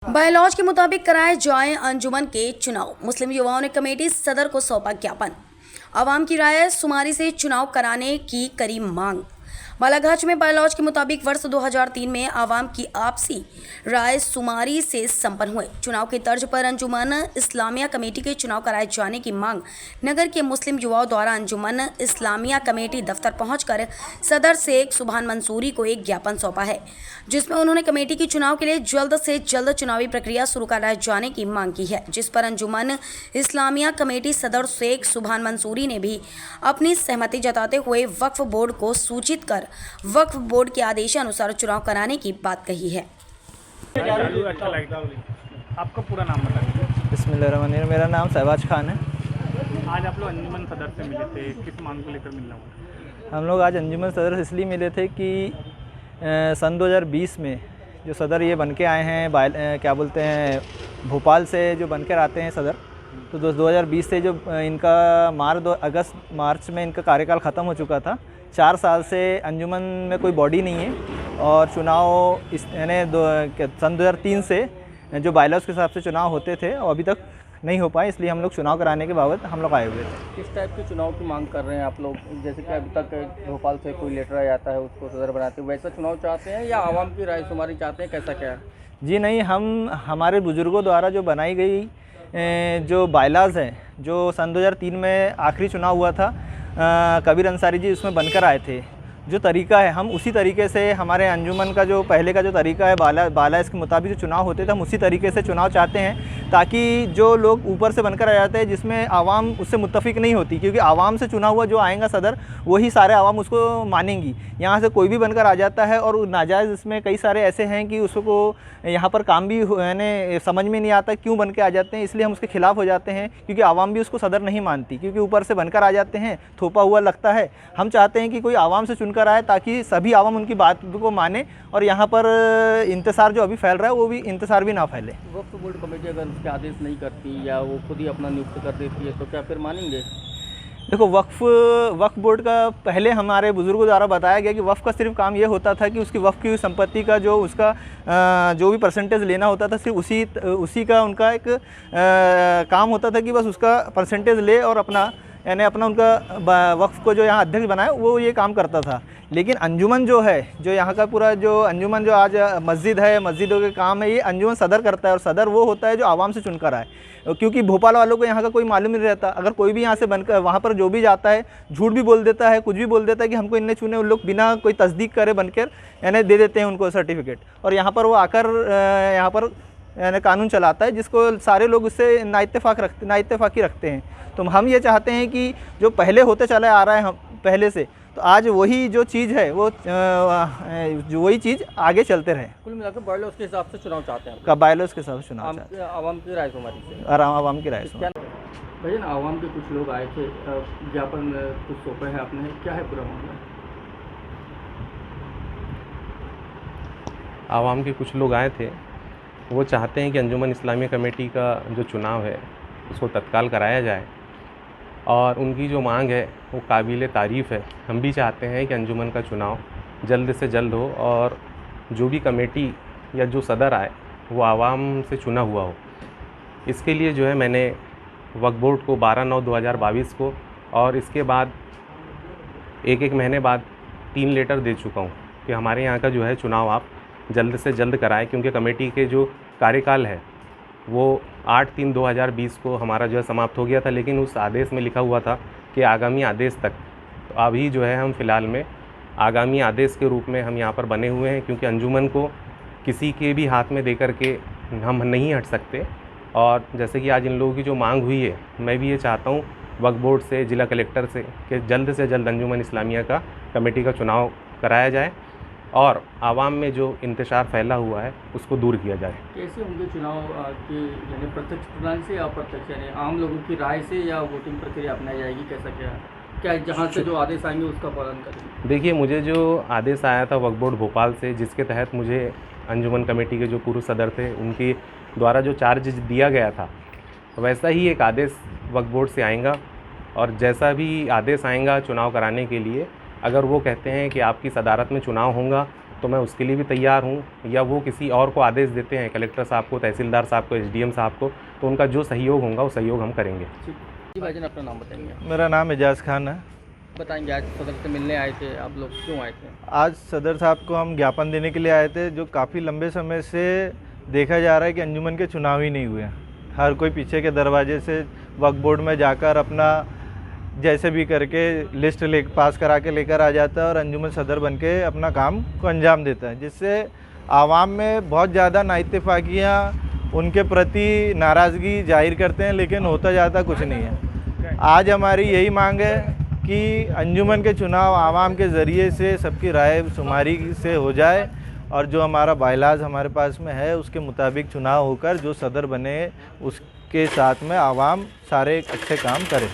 Bylaws के मुताबिक कराए जाएं अंजुमन के चुनाव। मुस्लिम युवाओं ने कमेटी सदर को सौंपा ज्ञापन। आवाम की राय शुमारी से चुनाव कराने की करी मांग। बालाघाट में बायलॉज के मुताबिक वर्ष 2003 में आवाम की आपसी राय शुमारी से संपन्न हुए चुनाव की तर्ज पर अंजुमन इस्लामिया कमेटी के चुनाव कराए जाने की मांग नगर के मुस्लिम युवाओं द्वारा अंजुमन इस्लामिया कमेटी दफ्तर पहुंचकर सदर शेख सुभान मंसूरी को एक ज्ञापन सौंपा है, जिसमें उन्होंने कमेटी की चुनाव के लिए जल्द से जल्द चुनावी प्रक्रिया शुरू कराए जाने की मांग की है, जिस पर अंजुमन इस्लामिया कमेटी सदर शेख सुभान मंसूरी ने भी अपनी सहमति जताते हुए वक्फ बोर्ड को सूचित कर वक्फ बोर्ड के आदेशानुसार चुनाव कराने की बात कही है। आपका पूरा नाम बताइए। बिस्मिल्लाहिर्रहमानिर्रहीम। मेरा नाम शहबाज खान है। आज आप लोग अंजुमन सदर से मिले थे, किस मांग को लेकर मिलना हुआ? हम लोग आज अंजुमन सदर से इसलिए मिले थे कि सन 2020 में जो सदर ये बन के आए हैं क्या बोलते हैं भोपाल से जो बनकर आते हैं सदर, तो 2020 से जो इनका अगस्त मार्च में इनका कार्यकाल ख़त्म हो चुका था। 4 साल से अंजुमन में कोई बॉडी नहीं है और चुनाव सन 2003 से जो बायलॉज के हिसाब से चुनाव होते थे और अभी तक नहीं हो पाए, इसलिए हम लोग चुनाव कराने के बाबत हम लोग आए हुए थे। किस टाइप के चुनाव की मांग कर रहे हैं आप लोग? जैसे कि अभी तक भोपाल से कोई लेटर आ जाता है उसको सदर बनाते हैं, वैसा चुनाव चाहते हैं या आवाम की राय शुमारी चाहते हैं, कैसा क्या है? जी नहीं, हम हमारे बुज़ुर्गों द्वारा जो बनाई गई जो बायलाज हैं, जो सन 2003 में आखिरी चुनाव हुआ था, कबीर अंसारी जी उसमें बनकर आए थे। जो तरीका है हम उसी तरीके से, हमारे अंजुमन का जो पहले का जो तरीका है बाला इसके मुताबिक जो चुनाव होते थे, हम उसी तरीके से चुनाव चाहते हैं, ताकि जो लोग ऊपर से बनकर आ जाते हैं जिसमें आवाम उससे मुत्तफिक नहीं होती, क्योंकि आवाम से चुना हुआ जो आएगा सदर वही सारे आवाम उसको मानेंगी। यहाँ से कोई भी बनकर आ जाता है और नाजायज़ इसमें कई सारे ऐसे हैं कि उसको यहाँ पर काम भी यानी समझ में नहीं आता क्यों बन के आ जाते हैं, इसलिए हम उसके खिलाफ़ हो जाते हैं, क्योंकि आवाम भी उसको सदर नहीं मानती, क्योंकि ऊपर से बनकर आ जाते हैं, थोपा हुआ लगता है। हम चाहते हैं कि कोई आवाम से चुनकर आए ताकि सभी आवाम उनकी बात को माने और यहाँ पर इंतसार जो अभी फैल रहा है वो भी इंतसार भी ना फैले। वक्फ बोर्ड कमेटी अगर उसके आदेश नहीं करती या वो खुद ही अपना नियुक्त कर देती है तो क्या फिर मानेंगे? देखो, वक्फ बोर्ड का पहले हमारे बुज़ुर्गों द्वारा बताया गया कि वक्फ का सिर्फ काम ये होता था कि उसकी वक्फ की संपत्ति का जो उसका जो भी परसेंटेज लेना होता था, सिर्फ उसी का उनका एक काम होता था कि बस उसका परसेंटेज ले और अपना उनका वक्फ को जो यहाँ अध्यक्ष बनाया वो ये काम करता था। लेकिन अंजुमन जो है, जो यहाँ का पूरा जो अंजुमन जो आज मस्जिद है, मस्जिदों के काम है, ये अंजुमन सदर करता है और सदर वो होता है जो आवाम से चुनकर आए, क्योंकि भोपाल वालों को यहाँ का कोई मालूम नहीं रहता। अगर कोई भी यहाँ से बनकर वहाँ पर जो भी जाता है झूठ भी बोल देता है, कुछ भी बोल देता है कि हमको इनने चुने, उन लोग बिना कोई तस्दीक करे बनकर यानी दे देते हैं उनको सर्टिफिकेट, और यहाँ पर वो आकर यहाँ पर यानी कानून चलाता है जिसको सारे लोग उससे नाइत्तेफाकी रखते हैं। तो हम ये चाहते हैं कि जो पहले होते चले आ रहा है हम पहले से, तो आज वही जो चीज़ है वो वही चीज़ आगे चलते रहे। कुल मिलाकर बायलॉज के हिसाब से चुनाव चाहते हैं? का बायलॉज के हिसाब से चुनाव चाहते हैं, आवाम की राय शुमारी से। आवाम की राय से। भैया, आवाम के कुछ लोग आए थे, ज्ञापन कुछ सौंपे हैं आपने, क्या है पूरा मामला? आवाम के कुछ लोग आए थे, वो चाहते हैं कि अंजुमन इस्लामिया कमेटी का जो चुनाव है उसको तत्काल कराया जाए, और उनकी जो मांग है वो काबिल तारीफ़ है। हम भी चाहते हैं कि अंजुमन का चुनाव जल्द से जल्द हो और जो भी कमेटी या जो सदर आए वो आवाम से चुना हुआ हो। इसके लिए जो है मैंने वक्फ बोर्ड को 12/9/2022 को और इसके बाद एक महीने बाद 3 लेटर दे चुका हूँ कि हमारे यहाँ का जो है चुनाव आप जल्द से जल्द कराएं, क्योंकि कमेटी के जो कार्यकाल है वो 8/3/2020 को हमारा जो है समाप्त हो गया था, लेकिन उस आदेश में लिखा हुआ था कि आगामी आदेश तक। तो अभी जो है हम फ़िलहाल में आगामी आदेश के रूप में हम यहाँ पर बने हुए हैं, क्योंकि अंजुमन को किसी के भी हाथ में दे कर के हम नहीं हट सकते। और जैसे कि आज इन लोगों की जो मांग हुई है, मैं भी ये चाहता हूँ वक्फ बोर्ड से, ज़िला कलेक्टर से जल्द अंजुमन इस्लामिया का कमेटी का चुनाव कराया जाए और आवाम में जो इंतशार फैला हुआ है उसको दूर किया जाए। कैसे होंगे चुनाव के, यानी प्रत्यक्ष प्रणाली से या अप्रत्यक्ष, यानी आम लोगों की राय से या वोटिंग प्रक्रिया अपनाई जाएगी? कैसा क्या जहाँ से जो आदेश आएंगे उसका पालन करेंगे? देखिए, मुझे जो आदेश आया था वक्फ बोर्ड भोपाल से, जिसके तहत मुझे अंजुमन कमेटी के जो पूर्व सदर थे उनके द्वारा जो चार्ज दिया गया था, वैसा ही एक आदेश वक्फ बोर्ड से आएगा, और जैसा भी आदेश आएगा चुनाव कराने के लिए, अगर वो कहते हैं कि आपकी सदारत में चुनाव होगा तो मैं उसके लिए भी तैयार हूँ, या वो किसी और को आदेश देते हैं, कलेक्टर साहब को, तहसीलदार साहब को, एसडीएम साहब को, तो उनका जो सहयोग होगा वो सहयोग हम करेंगे। जी भाईजान, अपना नाम बताएंगे। मेरा नाम एजाज खान है। बताएंगे, आज सदर से मिलने आए थे आप लोग, क्यों आए थे? आज सदर साहब को हम ज्ञापन देने के लिए आए थे, जो काफ़ी लंबे समय से देखा जा रहा है कि अंजुमन के चुनाव ही नहीं हुए। हर कोई पीछे के दरवाजे से वक्फ बोर्ड में जाकर अपना जैसे भी करके लिस्ट पास करा के लेकर आ जाता है और अंजुमन सदर बन के अपना काम को अंजाम देता है, जिससे आवाम में बहुत ज़्यादा नाइत्तेफाकियाँ उनके प्रति नाराज़गी जाहिर करते हैं, लेकिन होता जाता कुछ नहीं है। आज हमारी यही मांग है कि अंजुमन के चुनाव आवाम के ज़रिए से सबकी राय शुमारी से हो जाए और जो हमारा बायलाज हमारे पास में है उसके मुताबिक चुनाव होकर जो सदर बने उसके साथ में आवाम सारे अच्छे काम करे।